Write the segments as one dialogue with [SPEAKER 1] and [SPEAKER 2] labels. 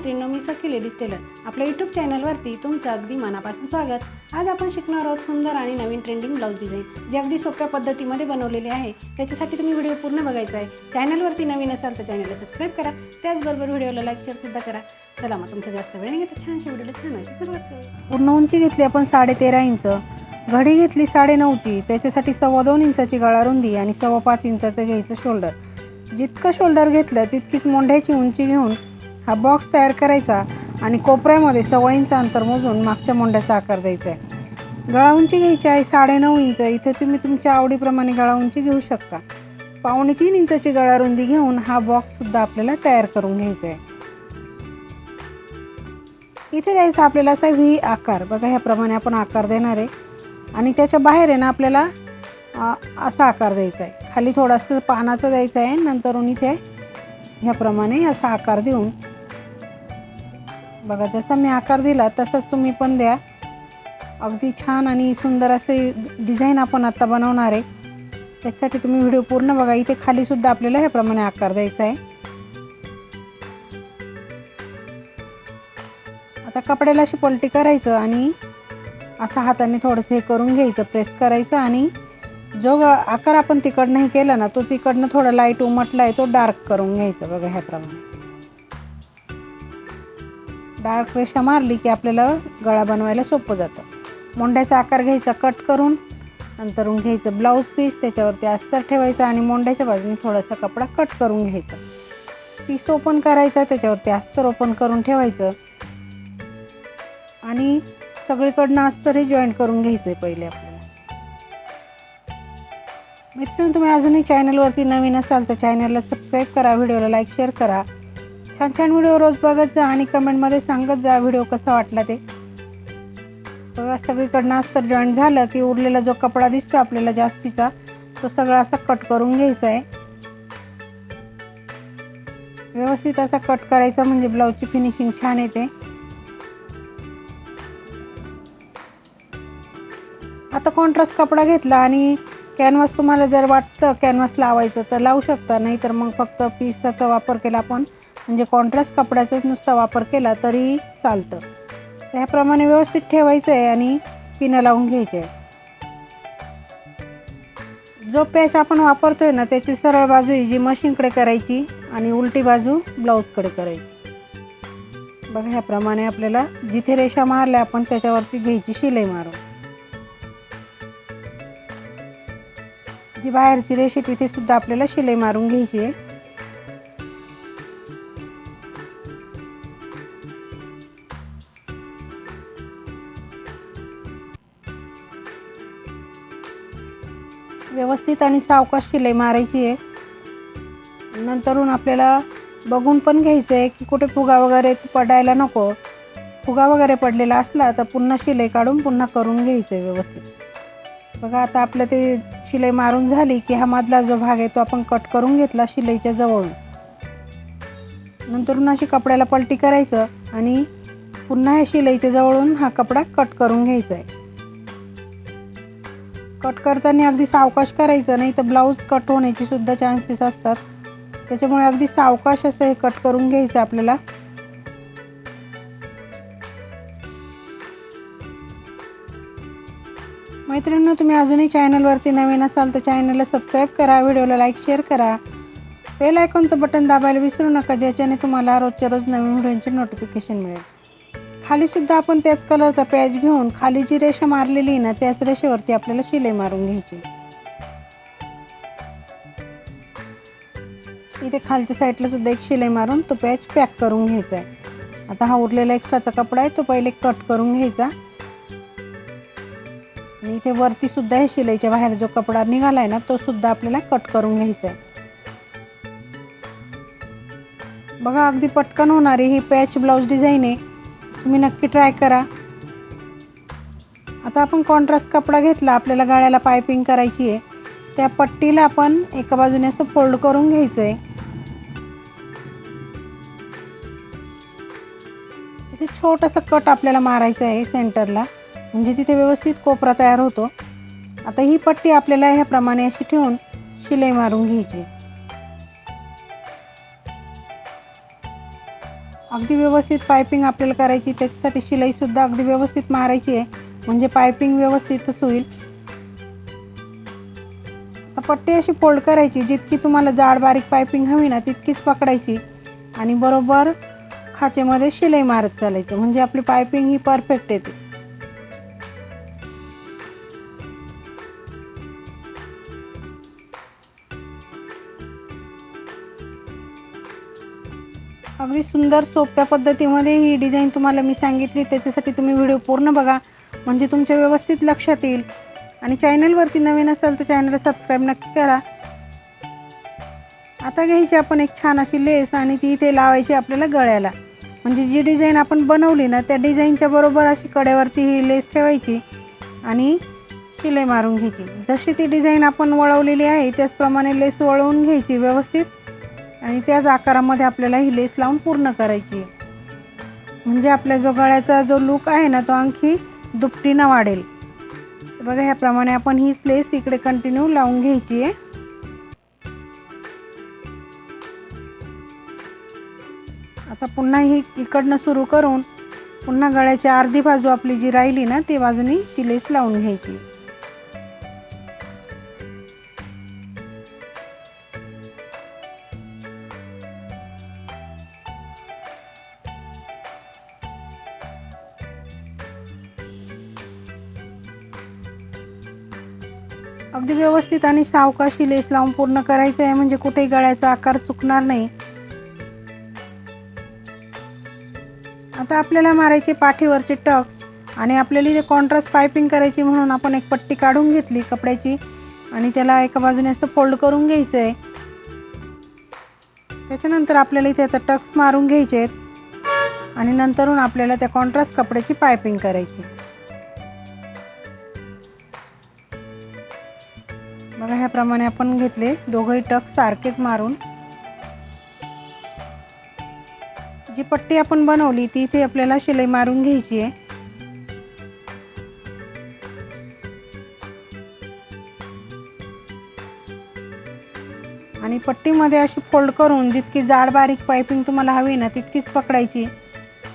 [SPEAKER 1] मैत्रिणींनो, मी सखी ladies tailor आपल्या YouTube चॅनलवरती तुमचं अगदी मनापासून स्वागत। आज आपण शिकणार आहोत सुंदर आणि नवीन ट्रेंडिंग ब्लाउज डिझाईन, जे अगदी सोप्या पद्धतीमध्ये बनवलेले आहे। त्याच्यासाठी तुम्ही व्हिडिओ पूर्ण बघायचा आहे। चॅनलवरती नवीन असाल तर चॅनलला सबस्क्राईब करा, त्याचबरोबर व्हिडिओला लाईक शेअर सुद्धा करा। चला मग तुमच्या जास्त वेळ नाही घेता छानशा व्हिडिओला छान अशी सुरुवात करू।
[SPEAKER 2] पूर्ण उंची घेतली आपण 13.5 इंच, घडी घेतली 9.5 ची, त्याच्यासाठी 2.25 इंचाची गळा रुंदी आणि 5.25 इंचाचं घ्यायचं शोल्डर। जितकं शोल्डर घेतलं तितकीच मोंढ्याची उंची घेऊन हा बॉक्स तयार करायचा आणि कोपऱ्यामध्ये 1.25 इंच अंतर मोजून मागच्या मोंढ्याचा आकार द्यायचा आहे। गळा उंची घ्यायची आहे 9.5 इंच। इथे तुम्ही तुमच्या आवडीप्रमाणे गळा उंची घेऊ शकता। 2.25 इंचाची गळा रुंदी घेऊन हा बॉक्स सुद्धा आपल्याला तयार करून घ्यायचा आहे। इथे द्यायचा आपल्याला असा व्ही आकार, बघा ह्याप्रमाणे आपण आकार देणार आहे आणि त्याच्या बाहेर आहे ना आपल्याला असा आकार द्यायचा आहे। खाली थोडासा पानाचा द्यायचा आहे, नंतरून इथे ह्याप्रमाणे असा आकार देऊन बघा जसा मी आकार दिला तसंच तुम्ही पण द्या। अगदी छान आणि सुंदर असे डिझाईन आपण आता बनवणार आहे। त्यासाठी तुम्ही व्हिडिओ पूर्ण बघा। इथे खाली सुद्धा आपल्याला ह्याप्रमाणे आकार द्यायचा आहे। आता कपड्याला अशी पलटी करायचं आणि असा हाताने थोडंसं हे करून घ्यायचं, प्रेस करायचं आणि जो आकार आपण तिकडनं केला ना तो तिकडनं थोडा लाईट उमटला आहे तो डार्क करून घ्यायचा। बघा ह्याप्रमाणे डार्क रेषा मारली की आपल्याला गळा बनवायला सोपं जातं। मोंढ्याचा आकार घ्यायचा कट करून, नंतरून घ्यायचं ब्लाऊज पीस, त्याच्यावरती अस्तर ठेवायचं आणि मोंढ्याच्या बाजूने थोडासा कपडा कट करून घ्यायचा। पीस ओपन करायचा, त्याच्यावरती अस्तर ओपन करून ठेवायचं आणि सगळीकडनं अस्तर हे जॉईंट करून घ्यायचं आहे पहिले आपल्याला। मित्रांनो, तुम्ही अजूनही चॅनलवरती नवीन असाल तर चॅनलला सबस्क्राईब करा, व्हिडिओला लाईक शेअर करा। छान छान व्हिडिओ रोज बघत जा आणि कमेंटमध्ये सांगत जा व्हिडिओ कसा वाटला ते। बघा सगळीकडनं अस्तर जॉईंट झालं की उरलेला जो कपडा दिसतो आपल्याला जास्तीचा तो सगळा असा कट करून घ्यायचा आहे। व्यवस्थित असा कट करायचा म्हणजे ब्लाऊजची फिनिशिंग छान येते। आता कॉन्ट्रास्ट कपडा घेतला आणि कॅनव्हास तुम्हाला जर वाटतं कॅनव्हास लावायचं तर लावू शकता, नाहीतर मग फक्त पीसचा वापर केला आपण म्हणजे कॉन्ट्रास्ट कपड्याचाच नुसता वापर केला तरी चालतं। त्याप्रमाणे व्यवस्थित ठेवायचं आहे आणि पिनं लावून घ्यायचे आहे। जो पॅच आपण वापरतोय ना त्याची सरळ बाजू ही जी मशीनकडे करायची आणि उलटी बाजू ब्लाऊजकडे करायची। बघा ह्याप्रमाणे आपल्याला जिथे रेषा मारल्या आपण त्याच्यावरती घ्यायची शिलाई मारून। जी बाहेरची रेषा तिथे सुद्धा आपल्याला शिलाई मारून घ्यायची आहे। व्यवस्थित आणि सावकाश शिलाई मारायची आहे। नंतरून आपल्याला बघून पण घ्यायचं आहे की कुठे फुगा वगैरे पडायला नको। फुगा वगैरे पडलेला असला तर पुन्हा शिलाई काढून पुन्हा करून घ्यायचं आहे व्यवस्थित। बघा आता आपलं ते शिलाई मारून झाली की हा मधला जो भाग आहे तो आपण कट करून घेतला शिलाईच्या जवळून। नंतरून अशी कपड्याला पलटी करायचं आणि पुन्हा या शिलाईच्या जवळून हा कपडा कट करून घ्यायचा आहे। कट करताना अगदी सावकाश करायचं, नाही तर ब्लाऊज कट होण्याची सुद्धा चान्सेस असतात। त्याच्यामुळे अगदी सावकाश असं हे कट करून घ्यायचं आपल्याला। मैत्रिणींनो, तुम्ही अजूनही चॅनलवरती नवीन असाल तर चॅनलला सबस्क्राईब करा, व्हिडिओला लाईक शेअर करा, बेल आयकॉनचं बटन दाबायला विसरू नका, ज्याच्याने तुम्हाला रोजच्या रोज नवीन व्हिडिओची नोटिफिकेशन मिळेल। खाली सुद्धा आपण त्याच कलरचा पॅच घेऊन खाली जी रेषा मारलेली आहे ना त्याच रेषेवरती आपल्याला शिलाई मारून घ्यायची। इथे खालच्या साईडला सुद्धा एक शिलाई मारून तो पॅच पॅक करून घ्यायचा आहे। आता हा उरलेला एक्स्ट्राचा कपडा आहे तो पहिले कट करून घ्यायचा आणि इथे वरती सुद्धा हे शिलाईच्या बाहेर जो कपडा निघालाय ना तो सुद्धा आपल्याला कट करून घ्यायचा आहे। बघा अगदी पटकन होणारी ही पॅच ब्लाऊज डिझाईन आहे, तुम्ही नक्की ट्राय करा। आता आपण कॉन्ट्रास्ट कपडा घेतला, आपल्याला गळ्याला पायपिंग करायची आहे। त्या पट्टीला आपण एका बाजूने असं फोल्ड करून घ्यायचं आहे। इथे छोटासा कट आपल्याला मारायचा आहे सेंटरला, म्हणजे तिथे व्यवस्थित कोपरा तयार होतो। आता ही पट्टी आपल्याला ह्याप्रमाणे अशी ठेवून शिलाई मारून घ्यायची। अगदी व्यवस्थित पायपिंग आपल्याला करायची, त्याच्यासाठी शिलाईसुद्धा अगदी व्यवस्थित मारायची आहे, म्हणजे पायपिंग व्यवस्थितच होईल. आता पट्टी अशी फोल्ड करायची, जितकी तुम्हाला जाड बारीक पायपिंग हवी ना तितकीच पकडायची आणि बरोबर खाचेमध्ये शिलाई मारत चालायचं, म्हणजे आपली पायपिंग ही परफेक्ट येते. अगदी सुंदर सोप्या पद्धतीमध्ये ही डिझाईन तुम्हाला मी सांगितली, त्याच्यासाठी तुम्ही व्हिडिओ पूर्ण बघा, म्हणजे तुमच्या व्यवस्थित लक्षात येईल. आणि चॅनलवरती नवीन असाल तर चॅनलला सबस्क्राईब नक्की करा. आता घ्यायची आपण एक छान अशी लेस आणि ती इथे लावायची आपल्याला गळ्याला, म्हणजे जी डिझाईन आपण बनवली ना त्या डिझाईनच्या बरोबर अशी कडेवरती ही लेस ठेवायची आणि शिलाई मारून घ्यायची. जशी ती डिझाईन आपण वळवलेली आहे त्याचप्रमाणे लेस वळवून घ्यायची व्यवस्थित आणि त्याच आकारामध्ये आपल्याला ही लेस लावून पूर्ण करायची, म्हणजे आपल्या जो गळ्याचा जो लूक आहे ना तो आणखी दुपटीनं वाढेल. बघा ह्याप्रमाणे आपण ही लेस इकडे कंटिन्यू लावून घ्यायची आहे. आता पुन्हा ही इकडनं सुरू करून पुन्हा गळ्याची अर्धी बाजू आपली जी राहिली ना ती बाजूनी ती लेस लावून घ्यायची. अगदी व्यवस्थित आणि सावकाशी लेस लावून पूर्ण करायचं आहे, म्हणजे कुठेही गळ्याचा आकार चुकणार नाही. आता आपल्याला मारायचे पाठीवरचे टक्स आणि आपल्याला इथे कॉन्ट्रास्ट पायपिंग करायची, म्हणून आपण एक पट्टी काढून घेतली कपड्याची आणि त्याला एका बाजूने असं फोल्ड करून घ्यायचं आहे. त्याच्यानंतर आपल्याला इथे आता टक्स मारून घ्यायचे आहेत आणि नंतरून आपल्याला त्या कॉन्ट्रास्ट कपड्याची पायपिंग करायची. बघा ह्याप्रमाणे आपण घेतले दोघंही टक्स सारखेच मारून. जी पट्टी आपण बनवली ती इथे आपल्याला शिलाई मारून घ्यायची आहे. आणि पट्टीमध्ये अशी फोल्ड करून जितकी जाड बारीक पायपिंग तुम्हाला हवी ना तितकीच पकडायची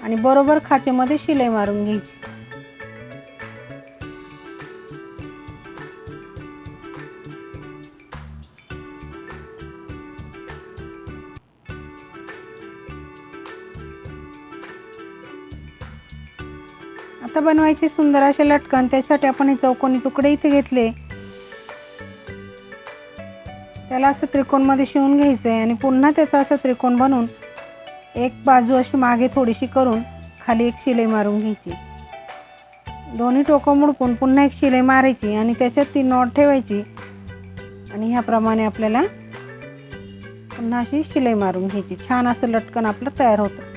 [SPEAKER 2] आणि बरोबर खाचेमध्ये शिलाई मारून घ्यायची. आता बनवायचे सुंदर असे लटकन, त्यासाठी आपण हे चौकोनी तुकडे इथे घेतले, त्याला असं त्रिकोणमध्ये शिवून घ्यायचं आहे आणि पुन्हा त्याचा असं त्रिकोण बनवून एक बाजू अशी मागे थोडीशी करून खाली एक शिलाई मारून घ्यायची. दोन्ही टोकं मुडपून पुन्हा एक शिलाई मारायची आणि त्याच्यात ती नॉट ठेवायची आणि ह्याप्रमाणे आपल्याला पुन्हा अशी शिलाई मारून घ्यायची. छान असं लटकन आपलं तयार होतं.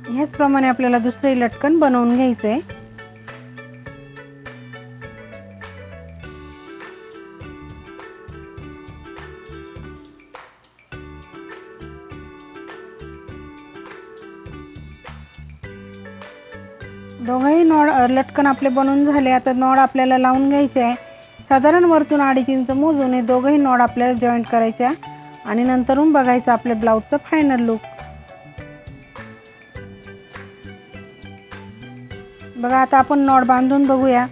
[SPEAKER 2] ह्याचप्रमाणे आपल्याला दुसरे लटकन बनवून घ्यायचं आहे. दोघंही नॉड लटकन आपले बनवून झाले. आता नॉड आपल्याला लावून घ्यायचे आहे. साधारण वरतून 2.5 इंच मोजून हे दोघंही नॉड आपल्याला जॉईंट करायच्या आणि नंतरून बघायचं आपल्या ब्लाऊजचं फायनल लुक. बघा आता आपण नॉट बांधून बघूया.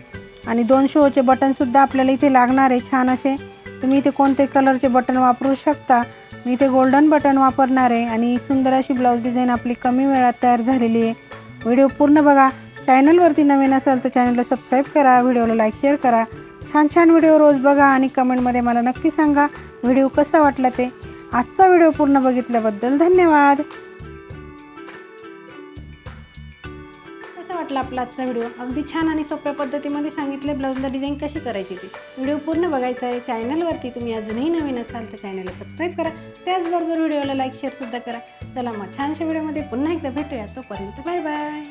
[SPEAKER 2] आणि 2 शोचे बटनसुद्धा आपल्याला इथे लागणार आहे छान असे. तुम्ही इथे कोणते कलरचे बटन वापरू शकता. मी इथे गोल्डन बटन वापरणार आहे आणि सुंदर अशी ब्लाऊज डिझाईन आपली कमी वेळात तयार झालेली आहे. व्हिडिओ पूर्ण बघा. चॅनलवरती नवीन असाल तर चॅनलला सबस्क्राईब करा, व्हिडिओला लाईक शेअर करा. छान छान व्हिडिओ रोज बघा आणि कमेंटमध्ये मला नक्की सांगा व्हिडिओ कसा वाटला ते. आजचा व्हिडिओ पूर्ण बघितल्याबद्दल धन्यवाद.
[SPEAKER 1] कसा वाटला आपला आजचा व्हिडिओ? अगदी छान आणि सोप्या पद्धतीमध्ये सांगितले ब्लाऊजला डिझाईन कशी करायची ती. व्हिडिओ पूर्ण बघायचा आहे. चॅनलवरती तुम्ही अजूनही नवीन असाल तर चॅनलला सबस्क्राईब करा, त्याचबरोबर व्हिडिओला लाईक शेअरसुद्धा करा. चला मग छानशा व्हिडिओमध्ये पुन्हा एकदा भेटूया. तोपर्यंत बाय बाय.